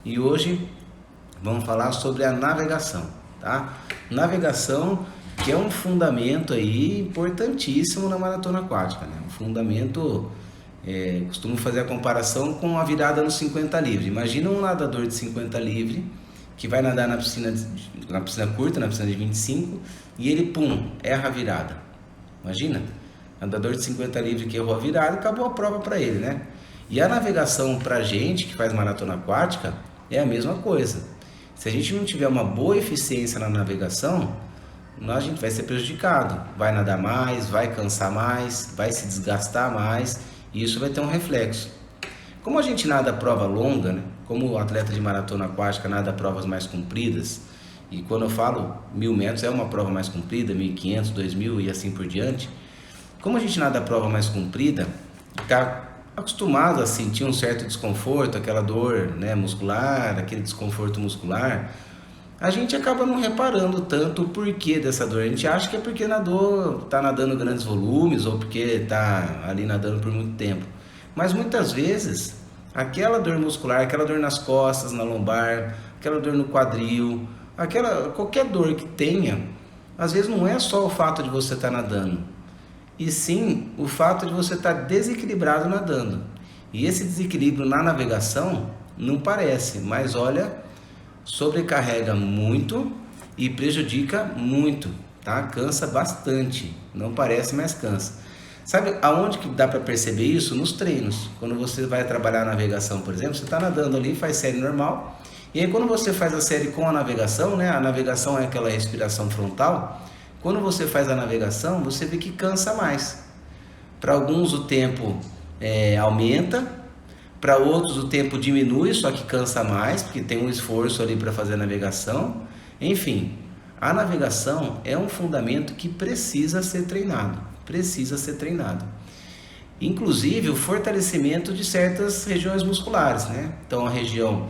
E hoje vamos falar sobre a navegação, tá? Navegação que é um fundamento aí importantíssimo na maratona aquática, né? Um fundamento, costumo fazer a comparação com a virada no 50 livre. Imagina um nadador de 50 livre que vai nadar na piscina curta, na piscina de 25, e ele, pum, erra a virada. Imagina, nadador de 50 livre que errou a virada, acabou a prova para ele, né? E a navegação pra gente que faz maratona aquática é a mesma coisa. Se a gente não tiver uma boa eficiência na navegação, a gente vai ser prejudicado. Vai nadar mais, vai cansar mais, vai se desgastar mais, e isso vai ter um reflexo. Como a gente nada prova longa, né? Como o atleta de maratona aquática nada provas mais compridas, e quando eu falo 1.000 metros é uma prova mais comprida, 1.500, 2.000 e assim por diante. Como a gente nada prova mais comprida, está acostumado a sentir um certo desconforto, aquela dor, né, muscular, aquele desconforto muscular, a gente acaba não reparando tanto o porquê dessa dor. A gente acha que é porque está nadando grandes volumes ou porque está ali nadando por muito tempo. Mas muitas vezes, aquela dor muscular, aquela dor nas costas, na lombar, aquela dor no quadril, qualquer dor que tenha, às vezes não é só o fato de você estar nadando, e sim o fato de você estar desequilibrado nadando. E esse desequilíbrio na navegação não parece, mas olha, sobrecarrega muito e prejudica muito, tá? Cansa bastante, não parece, mas cansa. Sabe aonde que dá para perceber isso? Nos treinos. Quando você vai trabalhar a navegação, por exemplo, você está nadando ali, faz série normal, e aí quando você faz a série com a navegação, né? A navegação é aquela respiração frontal. Quando você faz a navegação, você vê que cansa mais. Para alguns o tempo aumenta, para outros o tempo diminui, só que cansa mais, porque tem um esforço ali para fazer a navegação. Enfim, a navegação é um fundamento que precisa ser treinado, Inclusive o fortalecimento de certas regiões musculares, né? Então a região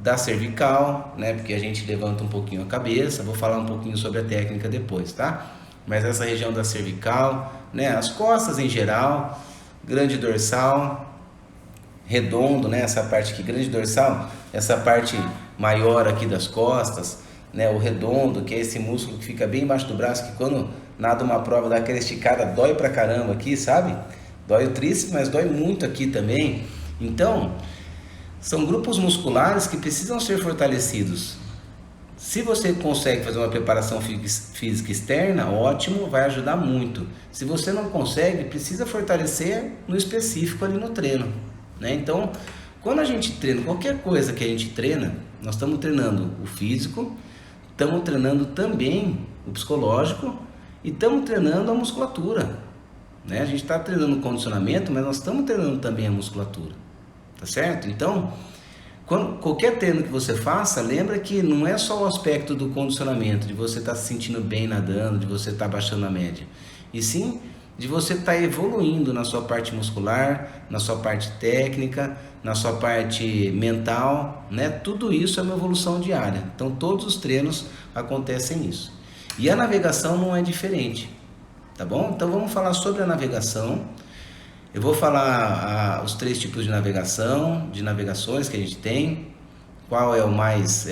da cervical, né? Porque a gente levanta um pouquinho a cabeça, vou falar um pouquinho sobre a técnica depois, tá? Mas essa região da cervical, né? As costas em geral, grande dorsal, redondo, né? Essa parte aqui, grande dorsal, essa parte maior aqui das costas, né? O redondo, que é esse músculo que fica bem embaixo do braço, que quando nada uma prova dá aquela esticada, dói pra caramba aqui, sabe? Dói o tríceps, mas dói muito aqui também. Então, são grupos musculares que precisam ser fortalecidos. Se você consegue fazer uma preparação física externa, ótimo, vai ajudar muito. Se você não consegue, precisa fortalecer no específico ali no treino, né? Então, quando a gente treina, qualquer coisa que a gente treina, nós estamos treinando o físico, estamos treinando também o psicológico e estamos treinando a musculatura, né? A gente está treinando o condicionamento, mas nós estamos treinando também a musculatura. Tá certo? Então, qualquer treino que você faça, lembra que não é só o aspecto do condicionamento, de você estar se sentindo bem nadando, de você estar baixando a média, e sim de você estar evoluindo na sua parte muscular, na sua parte técnica, na sua parte mental, né? Tudo isso é uma evolução diária. Então, todos os treinos acontecem isso. E a navegação não é diferente, tá bom? Então, vamos falar sobre a navegação. Eu vou falar os 3 tipos de navegações que a gente tem, qual é o mais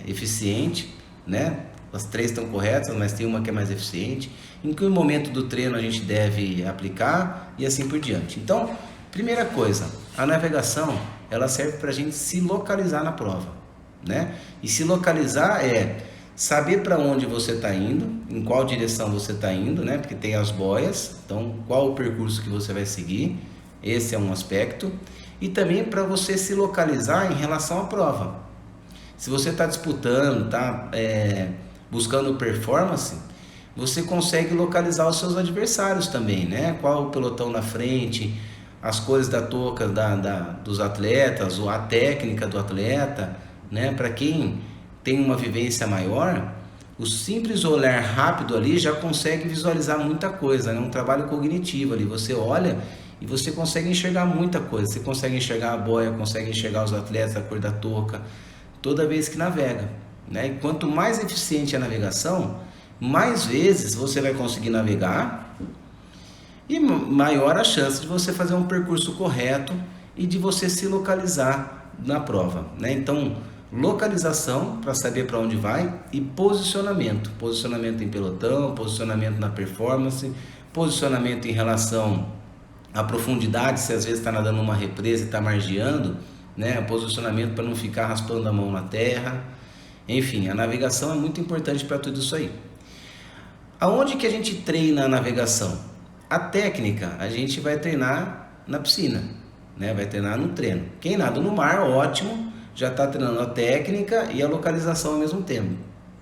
eficiente, né? As 3 estão corretas, mas tem uma que é mais eficiente, em que momento do treino a gente deve aplicar e assim por diante. Então, primeira coisa, a navegação, ela serve para a gente se localizar na prova, né? E se localizar é saber para onde você está indo, em qual direção você está indo, né? Porque tem as boias, então qual o percurso que você vai seguir, esse é um aspecto. E também para você se localizar em relação à prova. Se você está disputando, está buscando performance, você consegue localizar os seus adversários também, né? Qual o pelotão na frente, as cores da touca dos atletas, ou a técnica do atleta, né? Para quem tem uma vivência maior, o simples olhar rápido ali já consegue visualizar muita coisa, né? Um trabalho cognitivo ali, você olha e você consegue enxergar muita coisa, você consegue enxergar a boia, consegue enxergar os atletas, a cor da touca, toda vez que navega, né? E quanto mais eficiente a navegação, mais vezes você vai conseguir navegar e maior a chance de você fazer um percurso correto e de você se localizar na prova, né? Então, localização para saber para onde vai e posicionamento. Posicionamento em pelotão, posicionamento na performance, posicionamento em relação à profundidade, se às vezes está nadando numa represa e está margeando, né? Posicionamento para não ficar raspando a mão na terra. Enfim, a navegação é muito importante para tudo isso aí. Aonde que a gente treina a navegação? A técnica a gente vai treinar na piscina, né? Vai treinar no treino. Quem nada no mar, ótimo, já está treinando a técnica e a localização ao mesmo tempo.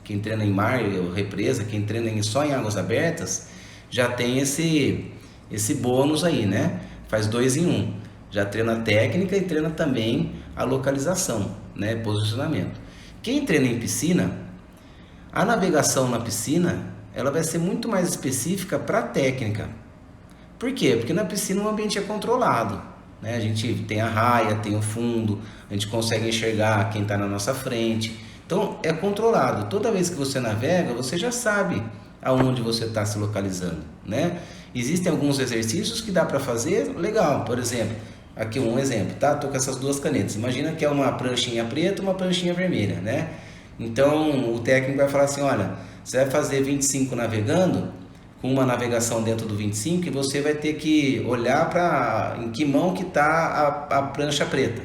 Quem treina em mar ou represa, quem treina só em águas abertas, já tem esse bônus aí, né? Faz 2 em 1. Já treina a técnica e treina também a localização, né? Posicionamento. Quem treina em piscina, a navegação na piscina, ela vai ser muito mais específica para a técnica. Por quê? Porque na piscina o ambiente é controlado, né? A gente tem a raia, tem o fundo, a gente consegue enxergar quem está na nossa frente. Então é controlado. Toda vez que você navega, você já sabe aonde você está se localizando, né? Existem alguns exercícios que dá para fazer, legal. Por exemplo, aqui um exemplo, tá? Tô com essas 2 canetas. Imagina que é uma pranchinha preta e uma pranchinha vermelha, né? Então o técnico vai falar assim, olha, você vai fazer 25 navegando, com uma navegação dentro do 25, e você vai ter que olhar para em que mão que está a prancha preta.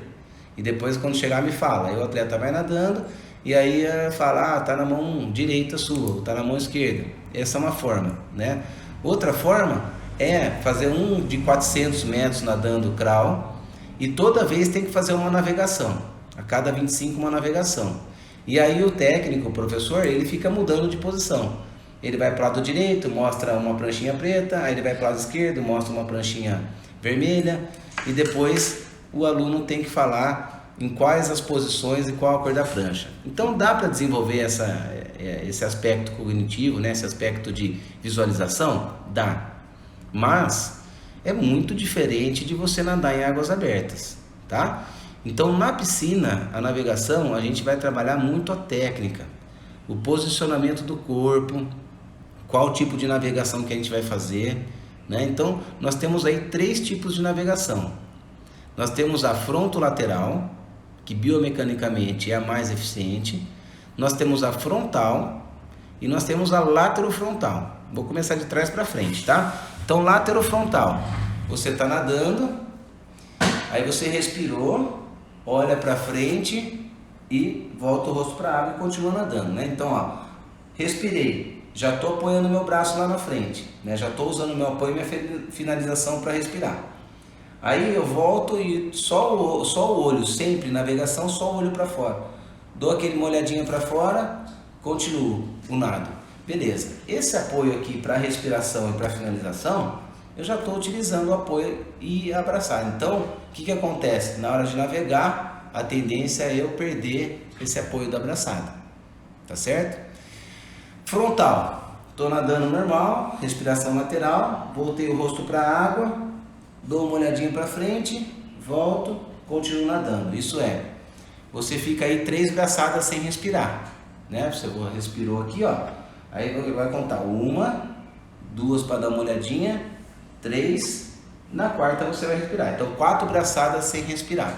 E depois quando chegar me fala. Aí o atleta vai nadando e aí fala, tá na mão direita sua, tá na mão esquerda. Essa é uma forma, né? Outra forma é fazer um de 400 metros nadando crawl e toda vez tem que fazer uma navegação. A cada 25 uma navegação. E aí o técnico, o professor, ele fica mudando de posição. Ele vai para o lado direito, mostra uma pranchinha preta, aí ele vai para o lado esquerdo, mostra uma pranchinha vermelha, e depois o aluno tem que falar em quais as posições e qual a cor da prancha. Então dá para desenvolver esse aspecto cognitivo, né? Esse aspecto de visualização? Dá. Mas é muito diferente de você nadar em águas abertas, tá? Então na piscina, a navegação, a gente vai trabalhar muito a técnica, o posicionamento do corpo, qual tipo de navegação que a gente vai fazer, né? Então nós temos aí 3 tipos de navegação. Nós temos a frontolateral, que biomecanicamente é a mais eficiente. Nós temos a frontal e nós temos a laterofrontal. Vou começar de trás para frente, tá? Então laterofrontal, você está nadando, aí você respirou, olha para frente e volta o rosto para a água e continua nadando, né? Então, ó, respirei, já estou apoiando meu braço lá na frente, né? Já estou usando meu apoio e minha finalização para respirar. Aí eu volto e só o olho, sempre navegação, só o olho para fora. Dou aquele olhadinha para fora, continuo o nado. Beleza. Esse apoio aqui para respiração e para finalização, eu já estou utilizando o apoio e abraçar. Então, o que acontece? Na hora de navegar, a tendência é eu perder esse apoio da abraçada. Tá certo? Frontal. Estou nadando normal, respiração lateral, voltei o rosto para a água, dou uma olhadinha para frente, volto, continuo nadando. Isso é, você fica aí 3 braçadas sem respirar, né? Você respirou aqui, ó. Aí vai contar 1, 2 para dar uma olhadinha, 3, na quarta você vai respirar. Então 4 braçadas sem respirar.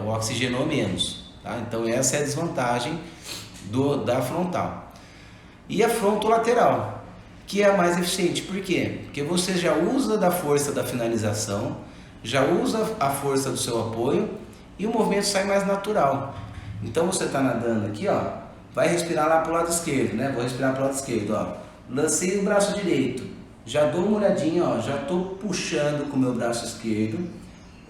O oxigenou menos, tá? Então essa é a desvantagem da frontal. E a frontolateral, que é a mais eficiente. Por quê? Porque você já usa da força da finalização, já usa a força do seu apoio e o movimento sai mais natural. Então você está nadando aqui, ó, vai respirar lá para o lado esquerdo, né? Vou respirar para o lado esquerdo, ó. Lancei o braço direito, já dou uma olhadinha, ó, já estou puxando com o meu braço esquerdo,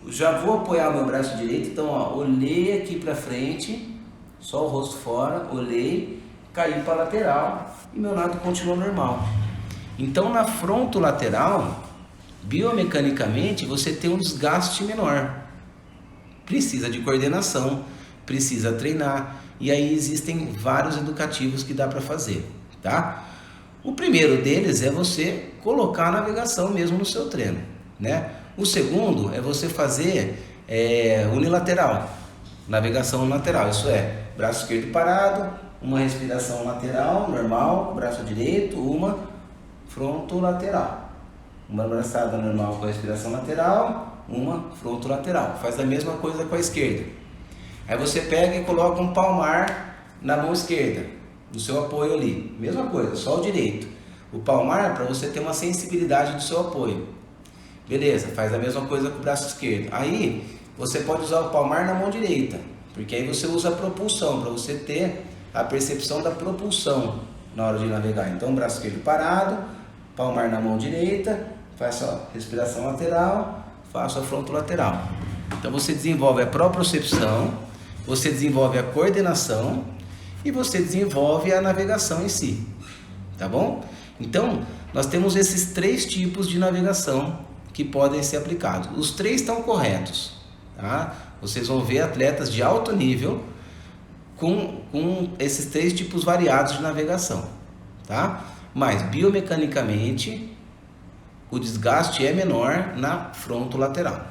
já vou apoiar o meu braço direito, então, ó, olhei aqui para frente, só o rosto fora, olhei, caí para a lateral e meu nado continua normal. Então, na frontolateral, biomecanicamente, você tem um desgaste menor. Precisa de coordenação, precisa treinar, e aí existem vários educativos que dá para fazer, tá? O primeiro deles é você colocar a navegação mesmo no seu treino, né? O segundo é você fazer unilateral, navegação lateral, isso é, braço esquerdo parado, uma respiração lateral, normal, braço direito, uma frontolateral. Uma abraçada normal com a respiração lateral, uma frontolateral. Faz a mesma coisa com a esquerda. Aí você pega e coloca um palmar na mão esquerda, no seu apoio ali. Mesma coisa, só o direito. O palmar para você ter uma sensibilidade do seu apoio. Beleza, faz a mesma coisa com o braço esquerdo. Aí você pode usar o palmar na mão direita, porque aí você usa a propulsão, para você ter a percepção da propulsão na hora de navegar. Então, braço esquerdo parado, palmar na mão direita, faço a respiração lateral, faço a frontolateral. Então você desenvolve a propriocepção, você desenvolve a coordenação e você desenvolve a navegação em si, tá bom? Então, nós temos esses 3 tipos de navegação que podem ser aplicados. Os 3 estão corretos, tá? Vocês vão ver atletas de alto nível com esses 3 tipos variados de navegação, tá? Mas biomecanicamente o desgaste é menor na frontolateral,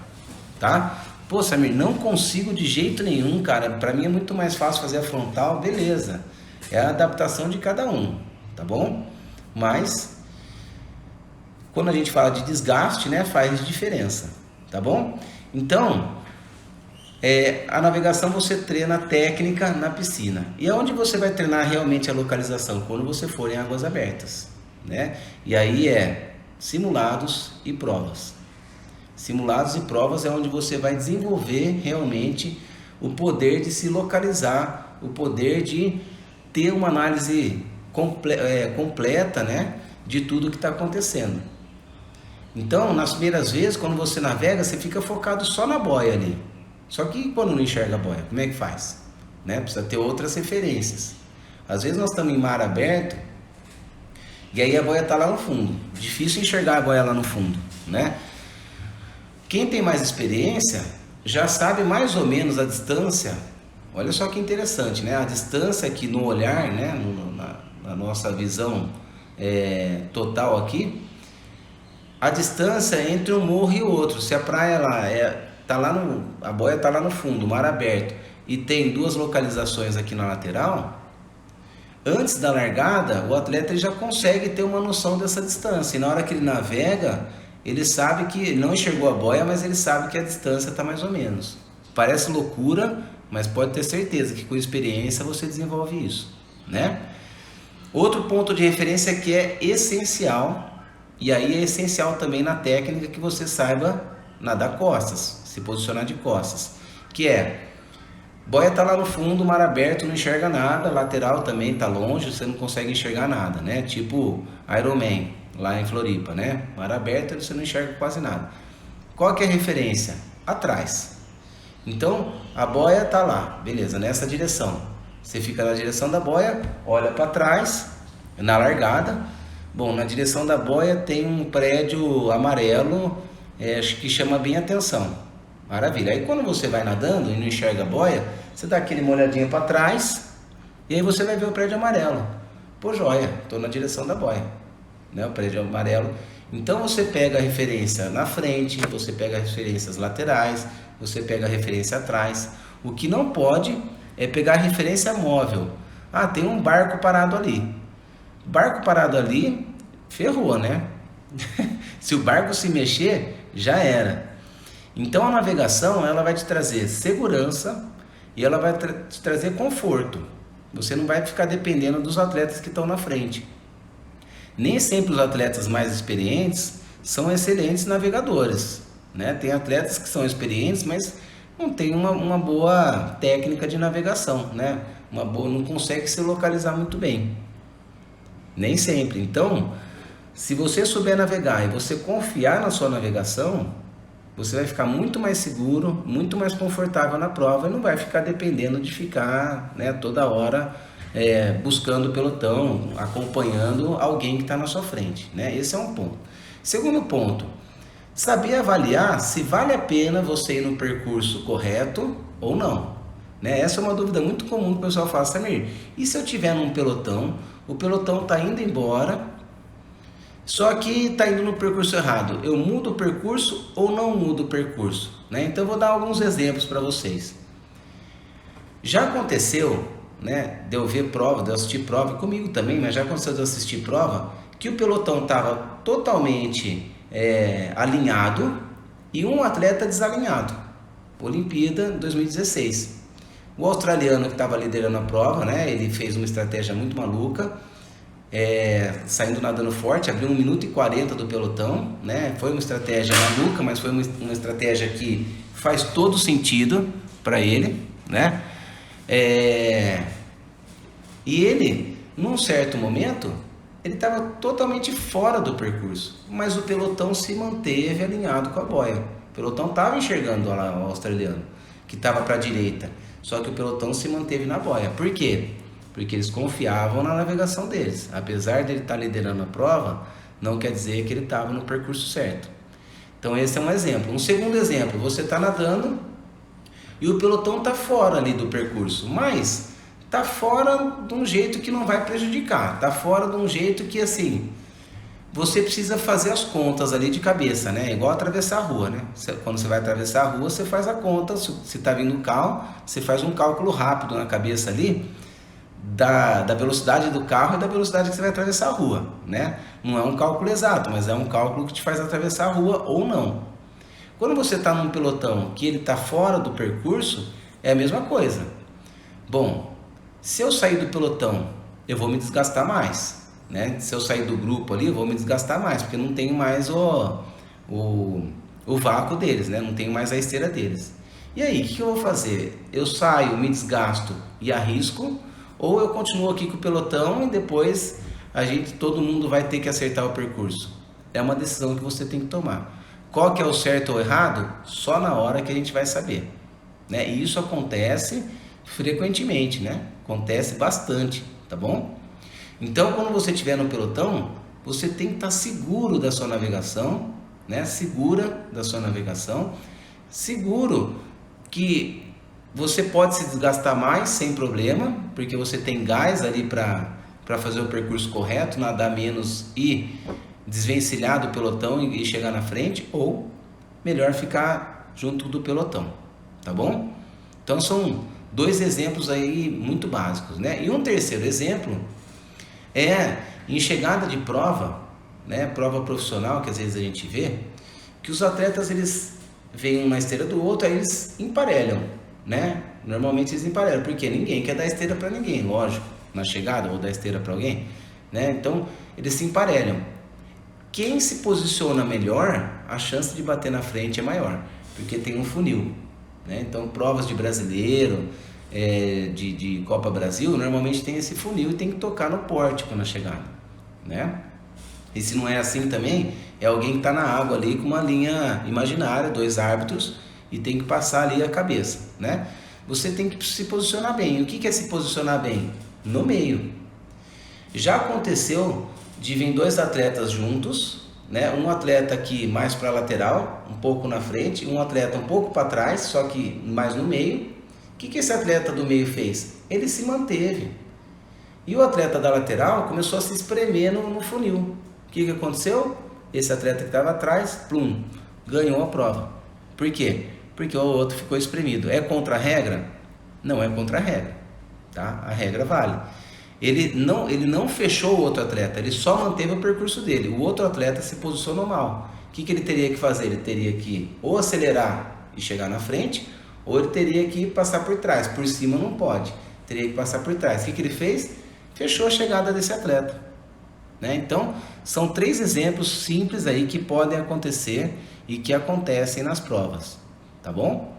tá? Pô, Samir, não consigo de jeito nenhum, cara. Para mim é muito mais fácil fazer a frontal, beleza. É a adaptação de cada um, tá bom? Mas quando a gente fala de desgaste, né, faz diferença, tá bom? Então, a navegação você treina a técnica na piscina. E aonde você vai treinar realmente a localização? Quando você for em águas abertas, né? E aí simulados e provas. Simulados e provas é onde você vai desenvolver realmente o poder de se localizar, o poder de ter uma análise completa, né, de tudo que está acontecendo. Então, nas primeiras vezes, quando você navega, você fica focado só na boia ali. Só que quando não enxerga a boia, como é que faz? Né? Precisa ter outras referências. Às vezes nós estamos em mar aberto e aí a boia está lá no fundo. Difícil enxergar a boia lá no fundo, né? Quem tem mais experiência já sabe mais ou menos a distância. Olha só que interessante, né? A distância aqui no olhar, né? Na nossa visão total aqui, a distância entre um morro e outro. Se a praia lá a boia está lá no fundo, mar aberto, e tem 2 localizações aqui na lateral, antes da largada, o atleta já consegue ter uma noção dessa distância. E na hora que ele navega, ele sabe que ele não enxergou a boia, mas ele sabe que a distância está mais ou menos. Parece loucura, mas pode ter certeza que com experiência você desenvolve isso, né? Outro ponto de referência que é essencial, e aí é essencial também na técnica que você saiba nadar costas, se posicionar de costas, que boia está lá no fundo, mar aberto, não enxerga nada, lateral também está longe, você não consegue enxergar nada, né? Tipo Ironman, lá em Floripa, né? Mar aberto, você não enxerga quase nada. Qual que é a referência? Atrás. Então, a boia está lá, beleza, nessa direção. Você fica na direção da boia, olha para trás, na largada. Bom, na direção da boia tem um prédio amarelo, que chama bem atenção. Maravilha. Aí quando você vai nadando e não enxerga a boia, você dá aquele uma olhadinha para trás e aí você vai ver o prédio amarelo. Pô, joia, estou na direção da boia, né? O prédio amarelo. Então você pega a referência na frente, você pega as referências laterais, você pega a referência atrás. O que não pode é pegar a referência móvel. Ah, tem um barco parado ali. Barco parado ali, ferrou, né? Se o barco se mexer, já era. Então a navegação, ela vai te trazer segurança e ela vai te trazer conforto. Você não vai ficar dependendo dos atletas que estão na frente. Nem sempre os atletas mais experientes são excelentes navegadores, né? Tem atletas que são experientes, mas não tem uma boa técnica de navegação, né? Não consegue se localizar muito bem. Nem sempre. Então, se você souber navegar e você confiar na sua navegação, você vai ficar muito mais seguro, muito mais confortável na prova e não vai ficar dependendo de ficar, né, toda hora buscando o pelotão, acompanhando alguém que está na sua frente, né? Esse é um ponto. Segundo ponto, saber avaliar se vale a pena você ir no percurso correto ou não, né? Essa é uma dúvida muito comum que o pessoal fala: Samir, e se eu estiver num pelotão, o pelotão está indo embora, só que está indo no percurso errado, eu mudo o percurso ou não mudo o percurso, né? Então eu vou dar alguns exemplos para vocês. Já aconteceu, né, de eu ver prova, de eu assistir prova, comigo também, mas já aconteceu de eu assistir prova, que o pelotão estava totalmente alinhado e um atleta desalinhado. Olimpíada 2016. O australiano que estava liderando a prova, né, ele fez uma estratégia muito maluca, saindo nadando forte, abriu 1 minuto e 40 do pelotão, né? Foi uma estratégia maluca, mas foi uma estratégia que faz todo sentido para ele, né? E ele, num certo momento, ele estava totalmente fora do percurso, mas o pelotão se manteve alinhado com a boia. O pelotão estava enxergando lá o australiano, que estava para a direita, só que o pelotão se manteve na boia. Por quê? Porque eles confiavam na navegação deles. Apesar de ele estar liderando a prova, não quer dizer que ele estava no percurso certo. Então esse é um exemplo. Um segundo exemplo, você está nadando e o pelotão está fora ali do percurso, mas está fora de um jeito que não vai prejudicar, está fora de um jeito que assim, você precisa fazer as contas ali de cabeça, né? Igual atravessar a rua, né? Quando você vai atravessar a rua, você faz a conta, se está vindo um carro, você faz um cálculo rápido na cabeça ali, da velocidade do carro e da velocidade que você vai atravessar a rua, né? Não é um cálculo exato, mas é um cálculo que te faz atravessar a rua ou não. Quando você está num pelotão que ele está fora do percurso, é a mesma coisa. Bom, se eu sair do pelotão, eu vou me desgastar mais, né? Se eu sair do grupo ali, eu vou me desgastar mais, porque não tenho mais o vácuo deles, né? Não tenho mais a esteira deles. E aí, o que eu vou fazer? Eu saio, me desgasto e arrisco, ou eu continuo aqui com o pelotão e depois todo mundo vai ter que acertar o percurso? É uma decisão que você tem que tomar. Qual que é o certo ou errado? Só na hora que a gente vai saber, né? E isso acontece frequentemente, né? Acontece bastante, tá bom? Então, quando você estiver no pelotão, você tem que estar seguro da sua navegação, né? Segura da sua navegação, seguro que você pode se desgastar mais sem problema, porque você tem gás ali para fazer o percurso correto, nadar menos e desvencilhar do pelotão e chegar na frente, ou melhor ficar junto do pelotão, tá bom? Então são 2 exemplos aí muito básicos, né? E um terceiro exemplo é em chegada de prova, né? Prova profissional, que às vezes a gente vê, que os atletas eles veem um na esteira do outro, aí eles emparelham, né? Normalmente eles emparelham, porque ninguém quer dar esteira para ninguém, lógico, na chegada, ou dar esteira para alguém, né? Então eles se emparelham. Quem se posiciona melhor, a chance de bater na frente é maior, porque tem um funil, né? Então provas de brasileiro, de Copa Brasil, normalmente tem esse funil e tem que tocar no pórtico na chegada, né? E se não é assim também, é alguém que está na água ali com uma linha imaginária, 2 árbitros, e tem que passar ali a cabeça, né? Você tem que se posicionar bem. E o que é se posicionar bem? No meio. Já aconteceu de vir 2 atletas juntos, né? Um atleta aqui mais para a lateral, um pouco na frente, um atleta um pouco para trás, só que mais no meio. O que esse atleta do meio fez? Ele se manteve. E o atleta da lateral começou a se espremer no funil. O que aconteceu? Esse atleta que estava atrás, plum, ganhou a prova. Por quê? Porque o outro ficou espremido. É contra a regra? Não é contra a regra, tá? A regra vale. Ele não fechou o outro atleta, ele só manteve o percurso dele. O outro atleta se posicionou mal. O que ele teria que fazer? Ele teria que ou acelerar e chegar na frente, ou ele teria que passar por trás. Por cima não pode, teria que passar por trás. O que ele fez? Fechou a chegada desse atleta, né? Então, são 3 exemplos simples aí que podem acontecer e que acontecem nas provas, tá bom?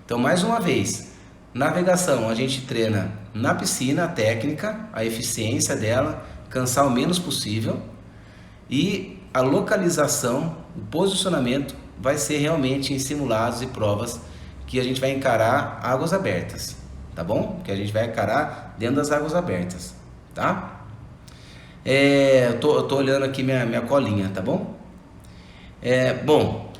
Então, mais uma vez, navegação a gente treina na piscina, a técnica, a eficiência dela, cansar o menos possível, e a localização, o posicionamento vai ser realmente em simulados e provas que a gente vai encarar águas abertas, tá bom? Que a gente vai encarar dentro das águas abertas, tá? Eu tô olhando aqui minha colinha, tá bom? Bom,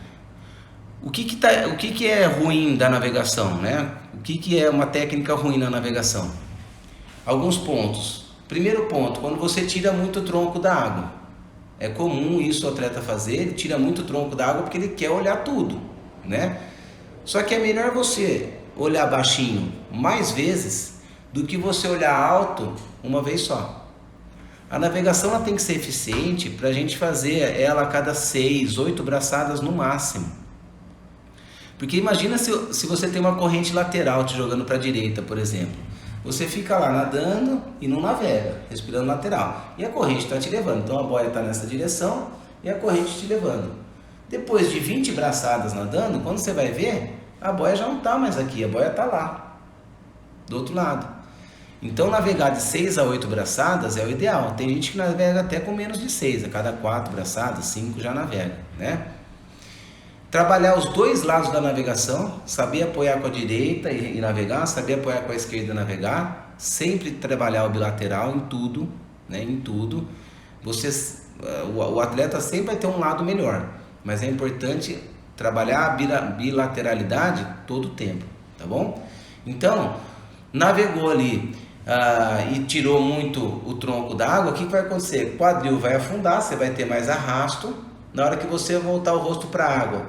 o que é ruim da navegação, né? O que é uma técnica ruim na navegação? Alguns pontos. Primeiro ponto, quando você tira muito o tronco da água. É comum isso o atleta fazer, ele tira muito o tronco da água porque ele quer olhar tudo, né? Só que é melhor você olhar baixinho mais vezes do que você olhar alto uma vez só. A navegação ela tem que ser eficiente para a gente fazer ela a cada 6, 8 braçadas no máximo. Porque imagina se você tem uma corrente lateral te jogando para a direita, por exemplo. Você fica lá nadando e não navega, respirando lateral. E a corrente está te levando. Então a boia está nessa direção e a corrente te levando. Depois de 20 braçadas nadando, quando você vai ver, a boia já não está mais aqui, a boia está lá, do outro lado. Então navegar de 6 a 8 braçadas é o ideal. Tem gente que navega até com menos de 6, a cada 4 braçadas, 5 já navega, né? Trabalhar os dois lados da navegação, saber apoiar com a direita e navegar, saber apoiar com a esquerda e navegar, sempre trabalhar o bilateral em tudo, né? Em tudo. O atleta sempre vai ter um lado melhor, mas é importante trabalhar a bilateralidade todo o tempo, tá bom? Então, navegou ali e tirou muito o tronco da água, o que vai acontecer? O quadril vai afundar, você vai ter mais arrasto. Na hora que você voltar o rosto para a água,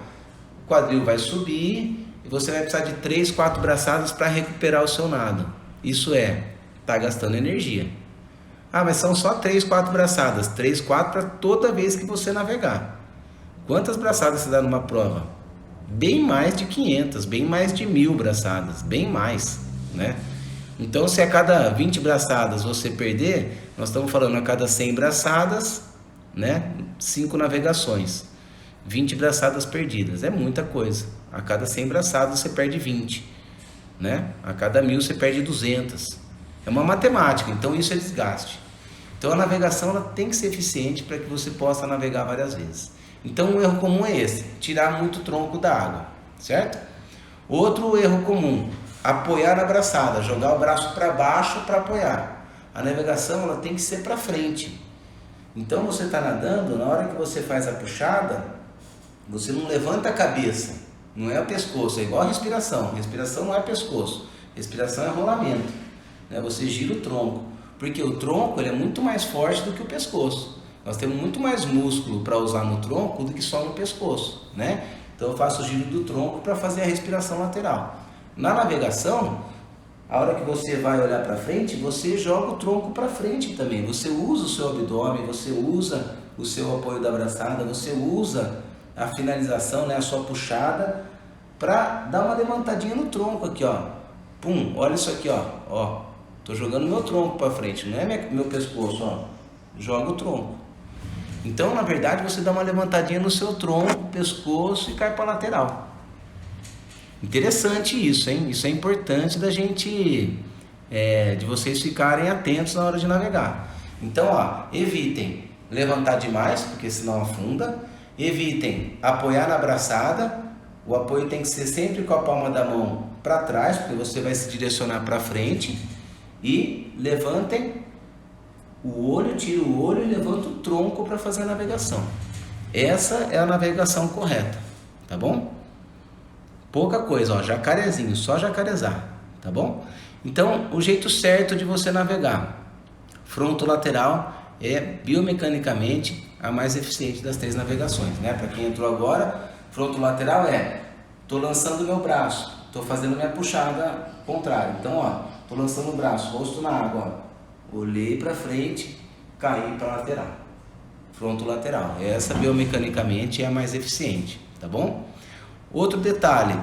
o quadril vai subir e você vai precisar de 3, 4 braçadas para recuperar o seu nado. Isso tá gastando energia. Mas são só 3, 4 braçadas. 3, 4 para toda vez que você navegar. Quantas braçadas você dá numa prova? Bem mais de 500, bem mais de 1000 braçadas, bem mais, né? Então, se a cada 20 braçadas você perder, nós estamos falando a cada 100 braçadas, né? 5 navegações. 20 braçadas perdidas, é muita coisa. A cada 100 braçadas você perde 20, né? A cada 1000 você perde 200. É uma matemática, então isso é desgaste. Então a navegação ela tem que ser eficiente para que você possa navegar várias vezes. Então um erro comum é esse, tirar muito tronco da água, certo? Outro erro comum, apoiar na braçada, jogar o braço para baixo para apoiar. A navegação ela tem que ser para frente. Então você está nadando, na hora que você faz a puxada, você não levanta a cabeça, não é o pescoço, é igual a respiração. Respiração não é pescoço, respiração é rolamento, né? Você gira o tronco, porque o tronco ele é muito mais forte do que o pescoço. Nós temos muito mais músculo para usar no tronco do que só no pescoço, né? Então eu faço o giro do tronco para fazer a respiração lateral. Na navegação, a hora que você vai olhar para frente, você joga o tronco para frente também. Você usa o seu abdômen, você usa o seu apoio da braçada, você usa a finalização, né, a sua puxada, para dar uma levantadinha no tronco aqui, ó. Pum, olha isso aqui, ó. Tô jogando meu tronco para frente, não é meu pescoço, ó. Joga o tronco. Então, na verdade, você dá uma levantadinha no seu tronco, pescoço e cai para lateral. Interessante isso, hein? Isso é importante da gente, de vocês ficarem atentos na hora de navegar. Então, ó, evitem levantar demais, porque senão afunda. Evitem apoiar na braçada. O apoio tem que ser sempre com a palma da mão para trás, porque você vai se direcionar para frente. E levantem o olho, tira o olho e levanta o tronco para fazer a navegação. Essa é a navegação correta, tá bom? Pouca coisa, ó, jacarezinho, só jacarezar, tá bom? Então, o jeito certo de você navegar, fronto lateral é biomecanicamente a mais eficiente das 3 navegações, né? Para quem entrou agora, fronto lateral tô lançando meu braço, tô fazendo minha puxada contrária. Então, ó, tô lançando o braço, rosto na água, ó. Olhei para frente, caí para lateral. Fronto lateral. Essa biomecanicamente é a mais eficiente, tá bom? Outro detalhe,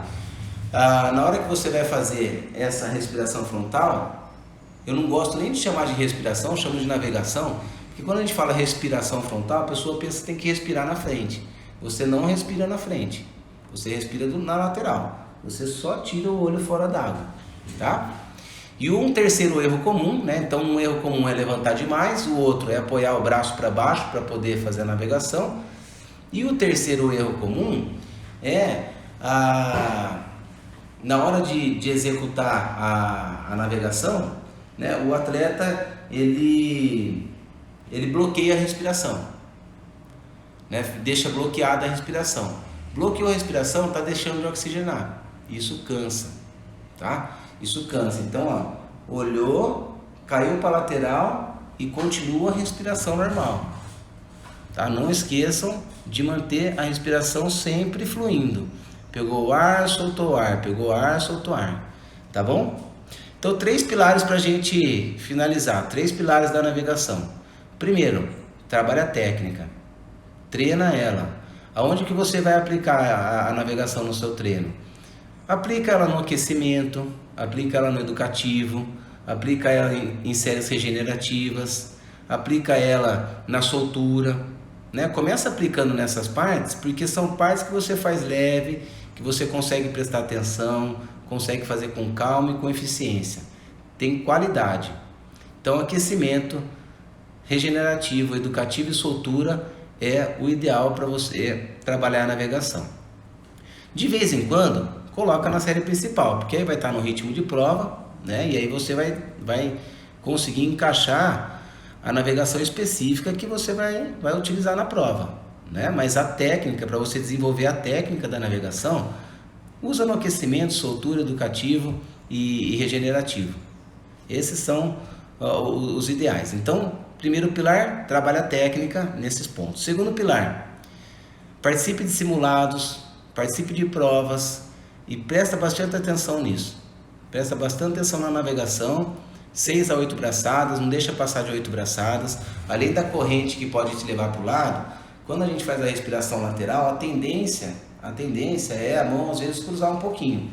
na hora que você vai fazer essa respiração frontal, eu não gosto nem de chamar de respiração, eu chamo de navegação, porque quando a gente fala respiração frontal, a pessoa pensa que tem que respirar na frente. Você não respira na frente, você respira na lateral. Você só tira o olho fora d'água, tá? E um terceiro erro comum, né? Então um erro comum é levantar demais, o outro é apoiar o braço para baixo para poder fazer a navegação. E o terceiro erro comum é na hora de executar a navegação, né? O atleta ele bloqueia a respiração, né? Deixa bloqueada a respiração. Bloqueou a respiração, está deixando de oxigenar. Isso cansa, tá? Isso cansa. Então, ó, olhou, caiu para a lateral e continua a respiração normal, tá? Não esqueçam de manter a respiração sempre fluindo. Pegou o ar, soltou o ar, pegou o ar, soltou o ar, tá bom? Então, 3 pilares para a gente finalizar, 3 pilares da navegação. Primeiro, trabalha a técnica, treina ela. Aonde que você vai aplicar a navegação no seu treino? Aplica ela no aquecimento, aplica ela no educativo, aplica ela em séries regenerativas, aplica ela na soltura, né? Começa aplicando nessas partes, porque são partes que você faz leve, que você consegue prestar atenção, consegue fazer com calma e com eficiência. Tem qualidade. Então, aquecimento, regenerativo, educativo e soltura é o ideal para você trabalhar a navegação. De vez em quando, coloca na série principal, porque aí vai estar no ritmo de prova, né? E aí você vai conseguir encaixar a navegação específica que você vai utilizar na prova, né? Mas a técnica, para você desenvolver a técnica da navegação, usa no aquecimento, soltura, educativo e regenerativo. Esses são os ideais. Então, primeiro pilar, trabalha a técnica nesses pontos. Segundo pilar, participe de simulados, participe de provas e presta bastante atenção nisso. Presta bastante atenção na navegação, 6 a 8 braçadas, não deixa passar de 8 braçadas. Além da corrente que pode te levar para o lado, quando a gente faz a respiração lateral, a tendência é a mão às vezes cruzar um pouquinho.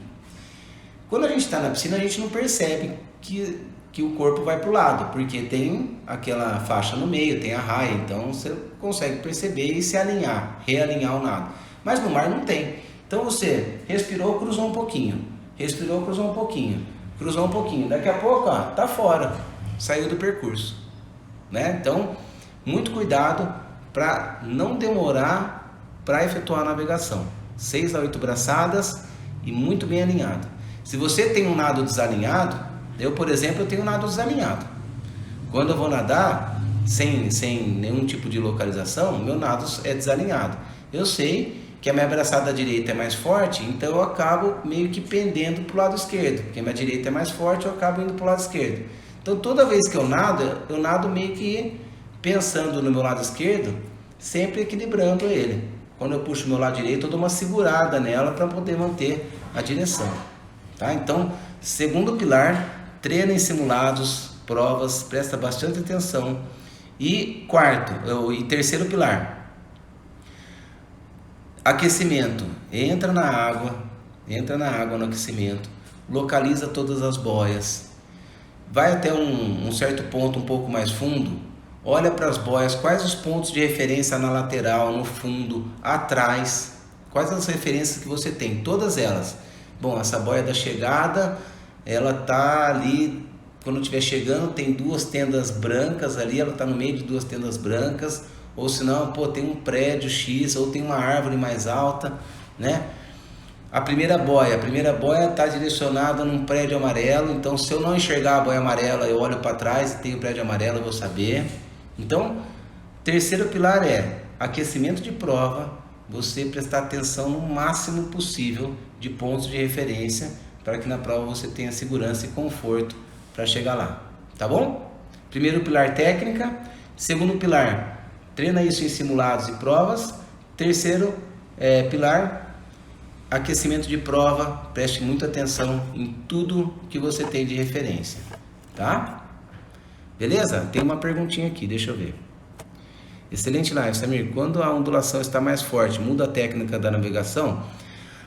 Quando a gente está na piscina, a gente não percebe que o corpo vai para o lado, porque tem aquela faixa no meio, tem a raia, então você consegue perceber e se alinhar, realinhar o nado. Mas no mar não tem. Então você respirou, cruzou um pouquinho, respirou, cruzou um pouquinho, cruzou um pouquinho. Daqui a pouco, ó, tá fora, saiu do percurso, né? Então, muito cuidado para não demorar para efetuar a navegação. 6 a 8 braçadas e muito bem alinhado. Se você tem um nado desalinhado, eu, por exemplo, eu tenho um nado desalinhado. Quando eu vou nadar, sem nenhum tipo de localização, meu nado é desalinhado. Eu sei que a minha braçada direita é mais forte, então eu acabo meio que pendendo para o lado esquerdo. Porque a minha direita é mais forte, eu acabo indo para o lado esquerdo. Então toda vez que eu nado meio que pensando no meu lado esquerdo, sempre equilibrando ele. Quando eu puxo o meu lado direito, eu dou uma segurada nela para poder manter a direção. Tá? Então, segundo pilar, treina em simulados, provas, presta bastante atenção. E terceiro pilar, aquecimento. Entra na água no aquecimento, localiza todas as boias, vai até um certo ponto um pouco mais fundo, olha para as boias, quais os pontos de referência na lateral, no fundo, atrás, quais as referências que você tem, todas elas. Bom, essa boia da chegada, ela tá ali, quando estiver chegando, tem 2 tendas brancas ali, ela tá no meio de 2 tendas brancas, ou senão, tem um prédio X, ou tem uma árvore mais alta, né? A primeira boia está direcionada num prédio amarelo, então se eu não enxergar a boia amarela, eu olho para trás e tem o prédio amarelo, eu vou saber. Então, terceiro pilar é aquecimento de prova, você prestar atenção no máximo possível de pontos de referência, para que na prova você tenha segurança e conforto para chegar lá, tá bom? Primeiro pilar, técnica. Segundo pilar, treina isso em simulados e provas. Terceiro pilar, aquecimento de prova. Preste muita atenção em tudo que você tem de referência, tá? Beleza? Tem uma perguntinha aqui, deixa eu ver. Excelente live, Samir. Quando a ondulação está mais forte, muda a técnica da navegação?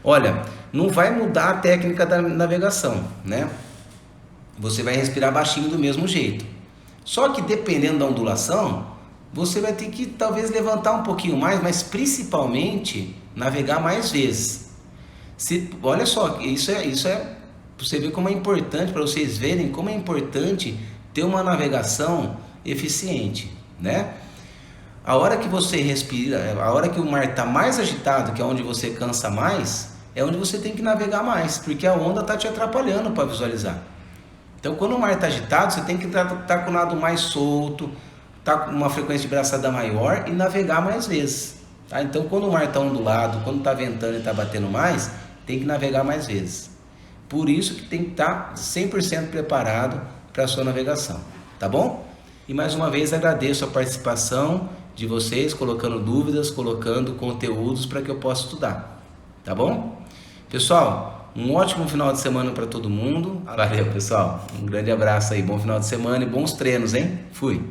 Olha, não vai mudar a técnica da navegação, né? Você vai respirar baixinho do mesmo jeito. Só que dependendo da ondulação, você vai ter que talvez levantar um pouquinho mais, mas principalmente navegar mais vezes. Olha só, isso é você ver como é importante, para vocês verem como é importante ter uma navegação eficiente, né? A hora que você respira, a hora que o mar está mais agitado, que é onde você cansa mais, é onde você tem que navegar mais, porque a onda está te atrapalhando para visualizar. Então, quando o mar está agitado, você tem que estar com o nado mais solto, estar com uma frequência de braçada maior e navegar mais vezes. Tá? Então, quando o mar está ondulado, quando está ventando e está batendo mais, tem que navegar mais vezes. Por isso que tem que estar 100% preparado para a sua navegação. Tá bom? E mais uma vez agradeço a participação de vocês, colocando dúvidas, colocando conteúdos para que eu possa estudar. Tá bom? Pessoal, um ótimo final de semana para todo mundo. Valeu, pessoal. Um grande abraço aí, bom final de semana e bons treinos, hein? Fui!